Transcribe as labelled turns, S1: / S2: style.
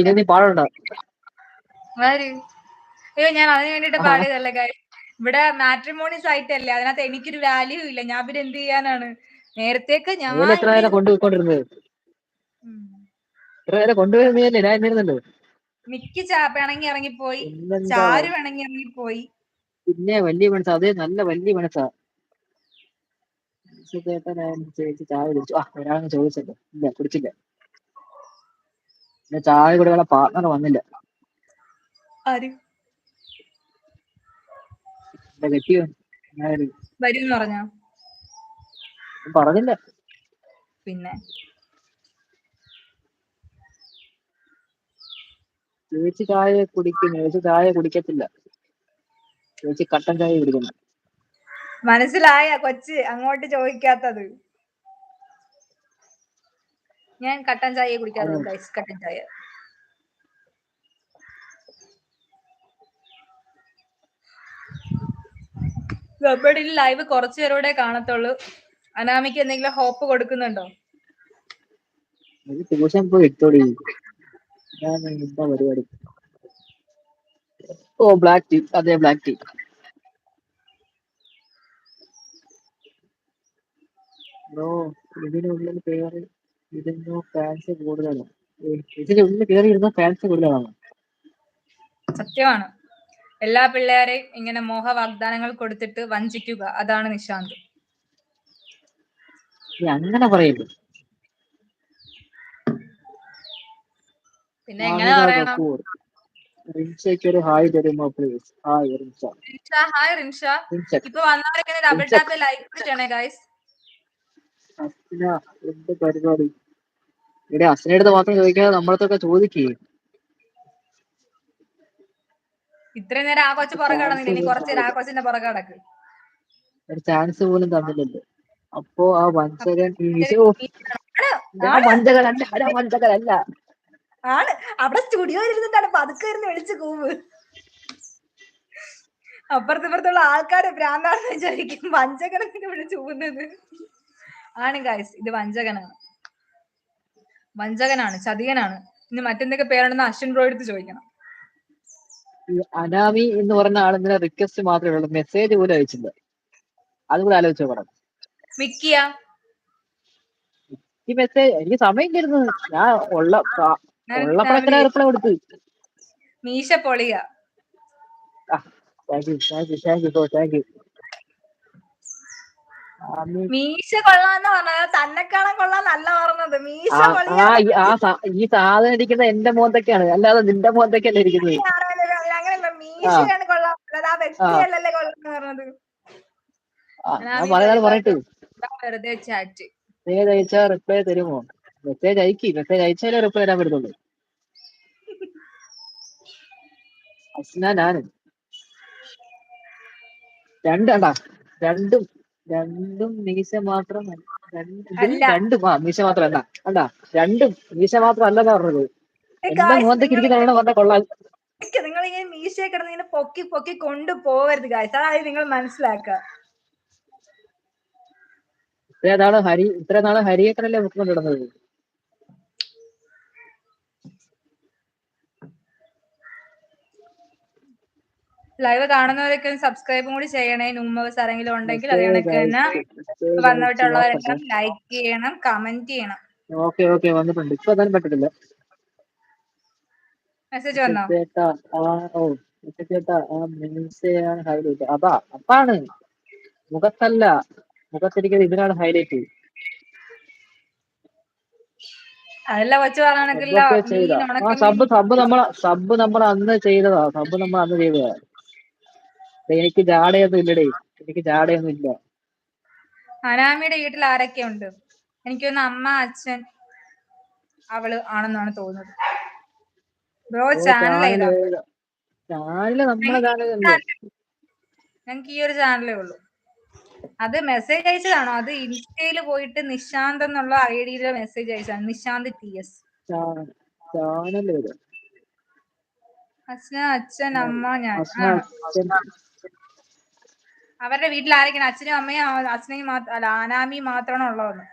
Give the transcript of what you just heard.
S1: ഇനി നീ പാടണ്ട.
S2: ആര്? അയ്യോ, ഞാൻ അതിന് വേണ്ടിട്ട് പാടിയതല്ല കാര്യം. ഇവിടെ മാട്രിമോണി സൈറ്റ് അല്ലേ, അതിനകത്ത് എനിക്കൊരു വാല്യൂ ഇല്ല. ഞാൻ പിന്നെ എന്ത് ചെയ്യാനാണ്? നേരത്തേക്ക് ഞാൻ
S1: എത്ര നേരം കൊണ്ടുപോയിക്കൊണ്ടിരുന്നത്? എത്ര നേരം കൊണ്ടുപോയിരുന്നല്ലേ? ഞാൻ ഇരുന്നല്ലോ.
S2: മിക്ക പിണങ്ങി ഇറങ്ങിപ്പോയി, ചാരു പിണങ്ങി ഇറങ്ങിപ്പോയി.
S1: പിന്നെ വലിയ മനസ്സാ, അതേ നല്ല വലിയ മനസ്സാ. ചേച്ചി ചായ കുടിച്ചു. ഒരാളെ ചോദിച്ചല്ലോ, ഇല്ല കുടിച്ചില്ല. പിന്നെ ചായ കുടിയുള്ള പാർട്ണർ വന്നില്ല.
S2: ആര്
S1: കെട്ടിയോ
S2: വരും പറഞ്ഞോ?
S1: പറഞ്ഞില്ല.
S2: പിന്നെ
S1: ചേച്ചി ചായ കുടിക്കുന്നു. ചേച്ചി ചായ കുടിക്കത്തില്ല. ചേച്ചി കട്ടൻ ചായ കുടിക്കുന്നു.
S2: മനസ്സിലായ കൊച്ച് അങ്ങോട്ട് ചോദിക്കാത്തത്? ഞാൻ കട്ടൻ ചായ കുടിക്കാറുള്ളൂ ഗൈസ്, കട്ടൻ ചായ. നമ്മുടെ ലൈവ് കുറച്ചു പേരോടെ കാണത്തുള്ളൂ. അനാമിക്ക് എന്തെങ്കിലും ഹോപ്പ് കൊടുക്കുന്നുണ്ടോ?
S1: ട്യൂഷൻ പോയി ഇട്ടോടി. എന്താ പരിപാടി? ഓ ബ്ലാക്ക് ടീ. അതെ ബ്ലാക്ക് ടീ. ബ്രോ ഇതിനുള്ളിൽ കയറി ഇരുന്നോ ഫാൻസ് കൂടുതലാണ്. ഇതിനുള്ളിൽ കയറി ഇരുന്നോ ഫാൻസ് കൂടുതലാണ്.
S2: സത്യമാണ്. എല്ലാ പിള്ളേരെയും ഇങ്ങനെ മോഹ വാഗ്ദാനങ്ങൾ കൊടുത്തിട്ട് വഞ്ചിക്കുക, അതാണ് നിശാന്ത്.
S1: അങ്ങനെ പറയല്ലോ.
S2: പിന്നെ എങ്ങനെ പറയണം?
S1: റിൻഷയ്ക്കൊരു ഹായ് തരുമോ please? Hi Rinsha.
S2: Hi Rinsha. ഇപ്പൊ വന്നവരൊക്കെ ഡബിൾ ടാപ്പ് ലൈക്ക് ചെയ്യണേ ഗൈസ്.
S1: അസ്ന എന്ത് പരിപാടി? ഇവിടെ അസ്നയുടെ മാത്രം ചോദിക്കാതെ നമ്മളത്തൊക്കെ ചോദിക്കേ.
S2: ഇത്രയും നേരം ആ കൊച്ചു പുറകെ കടന്നില്ല, ഇനി കുറച്ചു നേരം ആ കൊച്ചിന്റെ പുറകെ കടക്ക്.
S1: ഒരു ചാൻസ് പോലും തന്നില്ലല്ലോ. അപ്പോ ആ വഞ്ചകൻ ഞാൻ വഞ്ചകനല്ല.
S2: ആണ് അവിടെ സ്റ്റുഡിയോയിൽ ഇരുന്നിട്ടാണ് പതുക്കെ ഇരുന്ന് വിളിച്ച് കൂവ്. അപ്പുറത്തിപ്പുറത്തുള്ള ആൾക്കാര് ഭ്രാന്താണെന്ന് വിചാരിക്കും വഞ്ചകനൊക്കെ വിളിച്ച് കൂവുന്നത്. ആണ് ഗൈസ്, ഇത് വഞ്ചകനാണ്, ചതിയനാണ്. ഇനി മറ്റെന്തൊക്കെ പേരുണ്ടെന്ന് അശ്വിൻ ബ്രോ എടുത്ത് ചോദിക്കണം.
S1: അനാമി എന്ന് പറഞ്ഞ ആളിങ്ങനെ റിക്വസ്റ്റ് മാത്രമേ ഉള്ളൂ, മെസ്സേജ് പോലും അയച്ചില്ല. അതുകൂടെ ആലോചിച്ചോ പറയാം.
S2: മിക്കിയ
S1: ഈ മെസ്സേജ് എനിക്ക് സമയം തരുന്നു. ഞാൻ ഉള്ളപ്പോഴൊക്കെ റിപ്ലൈ കൊടുത്തു.
S2: മീശ പൊളിയ. മീശ കൊള്ളാന്ന് പറഞ്ഞാൽ തന്നെക്കാളും കൊള്ളാന്നല്ല പറഞ്ഞത്. മീശ പൊളിയ.
S1: ഈ സാധനം ഇരിക്കുന്ന എന്റെ മോന്തൊക്കെയാണ്, അല്ലാതെ നിന്റെ മോന്തൊക്കെയല്ല ഇരിക്കുന്നത്.
S2: അങ്ങനെയല്ല, മീശയാണ് കൊള്ളാൻ, ആ വ്യക്തിയല്ലല്ലേ കൊള്ളാന്ന് പറഞ്ഞത്.
S1: ഞാൻ പറയുന്നത് പറയട്ടെ.
S2: വെറുതെ ചാറ്റ്.
S1: മെസ്സേജ് അയച്ചാ റിപ്ലൈ തരുമോ? മെസ്സേജ് അയച്ചാലേ റിപ്ലൈ തരാൻ പറ്റത്തുള്ളൂ. അസ്ന ഞാനും രണ്ടും മീശ മാത്രം. രണ്ടും മീശ മാത്രം അല്ല. രണ്ടും മീശ മാത്രം അല്ലെന്നാ പറഞ്ഞത്. എന്റെ മോന്തയ്ക്ക് ഇരിക്കുന്നതാണ് പറഞ്ഞ കൊള്ളാൻ.
S2: നിങ്ങൾ ഇങ്ങനെ മീശയെ കിടന്ന് ഇങ്ങനെ പൊക്കി പൊക്കി കൊണ്ടുപോകരുത് ഗായ്സ്, അതായത് നിങ്ങൾ മനസ്സിലാക്കുക.
S1: ഇത്ര നാള് ഹരിയേട്ടനല്ലേ മുക്കൊണ്ടിടുന്നത്.
S2: ലൈവ് കാണുന്നവരൊക്കെ സബ്സ്ക്രൈബും കൂടി ചെയ്യണേ. ന്യൂമേഴ്സ് ആരെങ്കിലും ഉണ്ടെങ്കിൽ അത് കണക്ക് തന്നെ വന്നിട്ടുള്ളവരെല്ലാം ലൈക്ക് ചെയ്യണം, കമന്റ് ചെയ്യണം.
S1: ഓക്കെ വന്നിട്ടുണ്ട്. ഇപ്പൊ തന്നെ പറ്റത്തില്ല.
S2: മെസ്സേജ് വന്നോ?
S1: ചേട്ടാ അപ്പാണ് മുഖത്തല്ല, മുഖത്തിരിക്കുന്നത് ഇതിനാണ് ഹൈലൈറ്റ്.
S2: അതല്ല കൊച്ചു പറഞ്ഞില്ല.
S1: സബ് നമ്മൾ അന്ന് ചെയ്തതാ. എനിക്ക് ജാടയൊന്നും ഇല്ല.
S2: അനാമിയുടെ വീട്ടിൽ ആരൊക്കെ ഉണ്ട്? എനിക്കൊന്ന് അമ്മ, അച്ഛൻ, അവള് ആണെന്നാണ് തോന്നുന്നത്. ബ്രോ ചാനൽ ഏതാ? ഞങ്ങക്ക് ഈ ഒരു ചാനലേ ഉള്ളൂ. അത് മെസ്സേജ് അയച്ചതാണോ? അത് ഇൻസ്റ്റയിൽ പോയിട്ട് നിശാന്ത് എന്നുള്ള ഐഡിയിലെ മെസ്സേജ് അയച്ചതാണ്. നിശാന്ത് TS. അച്ഛൻ, അമ്മ, ഞാൻ. അവരുടെ വീട്ടിൽ ആരൊക്കെയാണ്? അച്ഛനും അമ്മയും അച്ഛനെയും അല്ല അനാമി മാത്രമാണോ ഉള്ളത്?